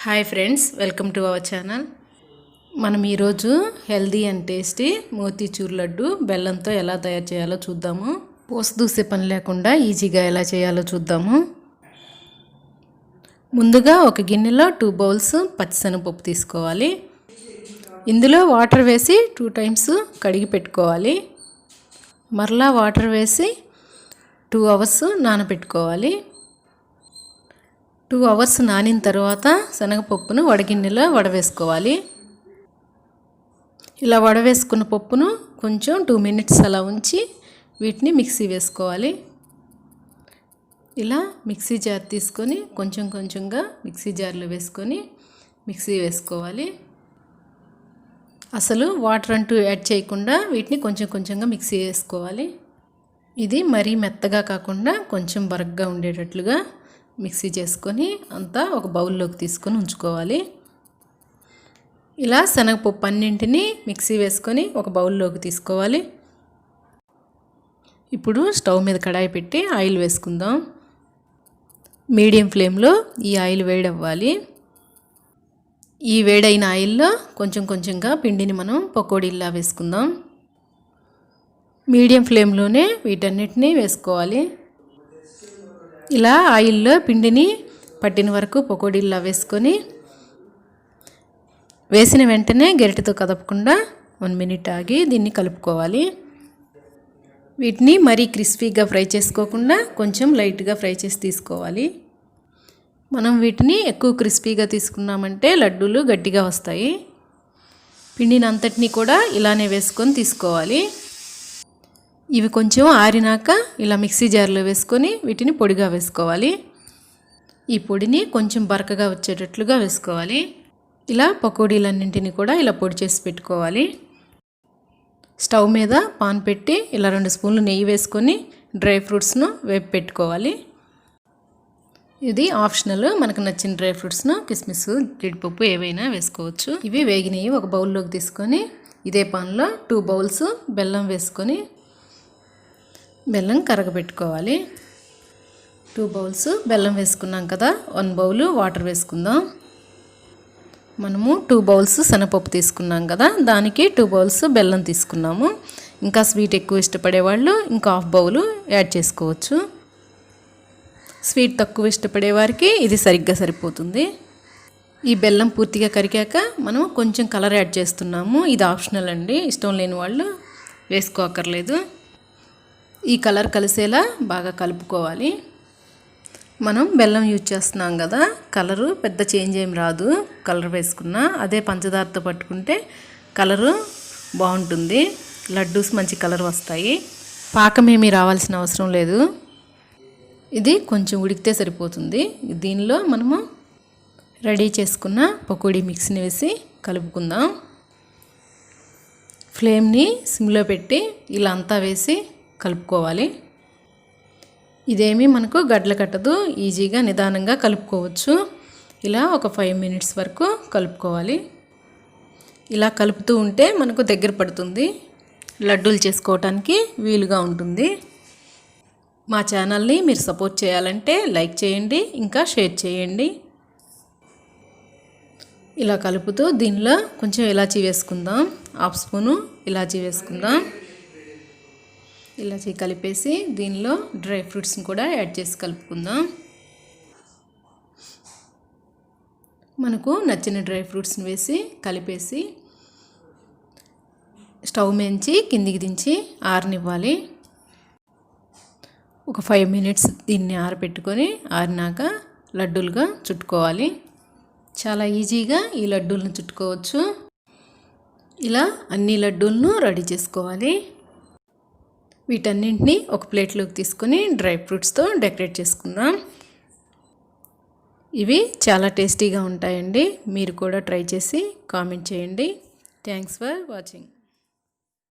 Hi friends, welcome to our channel. మనం ఈరోజు healthy and tasty motichoor laddu బెల్లంతో ఎలా తయారు చేయాలో చూద్దాము. పోసదూసే పని లేకుండా ఈజీగా ఎలా చేయాలో చూద్దాము. ముందుగా ఒక గిన్నెలో 2 బౌల్స్ పచ్చిశనగపప్పు తీసుకోవాలి. ఇందులో వాటర్ వేసి 2 టైమ్స్ కడిగి పెట్టుకోవాలి. మరలా వాటర్ వేసి 2 అవర్స్ నానబెట్టుకోవాలి. 2 అవర్స్ నానిన తర్వాత శనగపప్పును వడగిన్నెలో వడవేసుకోవాలి. ఇలా వడవేసుకున్న పప్పును కొంచెం 2 మినిట్స్ అలా ఉంచి వీటిని మిక్సీ వేసుకోవాలి. ఇలా మిక్సీ జార్ తీసుకొని కొంచెం కొంచెంగా మిక్సీ జార్లో వేసుకొని మిక్సీ వేసుకోవాలి. అసలు వాటర్ అంటూ యాడ్ చేయకుండా వీటిని కొంచెం కొంచెంగా మిక్సీ వేసుకోవాలి. ఇది మరీ మెత్తగా కాకుండా కొంచెం బరగ్గా ఉండేటట్లుగా మిక్సీ చేసుకొని అంతా ఒక బౌల్లోకి తీసుకొని ఉంచుకోవాలి. ఇలా శనగపప్పు అన్నింటినీ మిక్సీ వేసుకొని ఒక బౌల్లోకి తీసుకోవాలి. ఇప్పుడు స్టవ్ మీద కడాయి పెట్టి ఆయిల్ వేసుకుందాం. మీడియం ఫ్లేమ్లో ఈ ఆయిల్ వేడవ్వాలి. ఈ వేడైన ఆయిల్లో కొంచెం కొంచెంగా పిండిని మనం పకోడీల్లా వేసుకుందాం. మీడియం ఫ్లేమ్లోనే వీటన్నిటినీ వేసుకోవాలి. ఇలా ఆయిల్లో పిండిని పట్టిన వరకు పకోడీల్లా వేసుకొని వేసిన వెంటనే గరిటెతో కదపకుండా 1 మినిట్ ఆగి దీన్ని కలుపుకోవాలి. వీటిని మరీ క్రిస్పీగా ఫ్రై చేసుకోకుండా కొంచెం లైట్గా ఫ్రై చేసి తీసుకోవాలి. మనం వీటిని ఎక్కువ క్రిస్పీగా తీసుకున్నామంటే లడ్డూలు గట్టిగా వస్తాయి. పిండిని అంతటినీ కూడా ఇలానే వేసుకొని తీసుకోవాలి. ఇవి కొంచెం ఆరినాక ఇలా మిక్సీ జార్లో వేసుకొని వీటిని పొడిగా వేసుకోవాలి. ఈ పొడిని కొంచెం బరకగా వచ్చేటట్లుగా వేసుకోవాలి. ఇలా పకోడీలన్నింటినీ కూడా ఇలా పొడి చేసి పెట్టుకోవాలి. స్టవ్ మీద పాన్ పెట్టి ఇలా 2 స్పూన్లు నెయ్యి వేసుకొని డ్రై ఫ్రూట్స్ను వేపి పెట్టుకోవాలి. ఇది ఆప్షనల్, మనకు నచ్చిన డ్రై ఫ్రూట్స్ను కిస్మిస్, జీడిపప్పు ఏవైనా వేసుకోవచ్చు. ఇవి వేగినవి ఒక బౌల్లోకి తీసుకొని ఇదే పాన్లో 2 బౌల్స్ బెల్లం వేసుకొని బెల్లం కరగబెట్టుకోవాలి. 2 బౌల్స్ బెల్లం వేసుకున్నాం కదా, 1 బౌలు వాటర్ వేసుకుందాం. మనము 2 బౌల్స్ శనగపప్పు తీసుకున్నాం కదా, దానికి 2 బౌల్స్ బెల్లం తీసుకున్నాము. ఇంకా స్వీట్ ఎక్కువ ఇష్టపడే వాళ్ళు ఇంకా 1/2 బౌలు యాడ్ చేసుకోవచ్చు. స్వీట్ తక్కువ ఇష్టపడే వారికి ఇది సరిగ్గా సరిపోతుంది. ఈ బెల్లం పూర్తిగా కరిగాక మనం కొంచెం కలర్ యాడ్ చేస్తున్నాము. ఇది ఆప్షనల్ అండి, ఇష్టం లేని వాళ్ళు వేసుకోక్కర్లేదు. ఈ కలర్ కలిసేలా బాగా కలుపుకోవాలి. మనం బెల్లం యూజ్ చేస్తున్నాం కదా, కలరు పెద్ద చేంజ్ ఏం రాదు. కలర్ వేసుకున్నా అదే పంచదారతో పట్టుకుంటే కలరు బాగుంటుంది. లడ్డూస్ మంచి కలర్ వస్తాయి. పాకం ఏమీ రావాల్సిన అవసరం లేదు. ఇది కొంచెం ఉడికితే సరిపోతుంది. దీనిలో మనము రెడీ చేసుకున్న పకోడీ మిక్స్ని వేసి కలుపుకుందాం. ఫ్లేమ్ని సిమ్లో పెట్టి ఇలా అంతా వేసి కలుపుకోవాలి. ఇదేమీ మనకు గడ్డలు కట్టదు, ఈజీగా నిదానంగా కలుపుకోవచ్చు. ఇలా ఒక 5 మినిట్స్ వరకు కలుపుకోవాలి. ఇలా కలుపుతూ ఉంటే మనకు దగ్గర పడుతుంది, లడ్డూలు చేసుకోవటానికి వీలుగా ఉంటుంది. మా ఛానల్ని మీరు సపోర్ట్ చేయాలంటే లైక్ చేయండి, ఇంకా షేర్ చేయండి. ఇలా కలుపుతూ దీనిలో కొంచెం ఇలాచీ వేసుకుందాం. 1/2 స్పూను ఇలాచీ వేసుకుందాం. ఇలాచీ కలిపేసి దీనిలో డ్రై ఫ్రూట్స్ని కూడా యాడ్ చేసి కలుపుకుందాం. మనకు నచ్చిన డ్రై ఫ్రూట్స్ని వేసి కలిపేసి స్టవ్ మించి కిందికి దించి ఆరనివ్వాలి. ఒక 5 మినిట్స్ దీన్ని ఆరబెట్టుకొని ఆరినాక లడ్డూలుగా చుట్టుకోవాలి. చాలా ఈజీగా ఈ లడ్డూలను చుట్టుకోవచ్చు. ఇలా అన్ని లడ్డూలను రెడీ చేసుకోవాలి. వీటన్నింటినీ ఒక ప్లేట్లోకి తీసుకొని డ్రై ఫ్రూట్స్తో డెకరేట్ చేసుకుందాం. ఇవి చాలా టేస్టీగా ఉంటాయండి. మీరు కూడా ట్రై చేసి కామెంట్ చేయండి. Thanks for watching.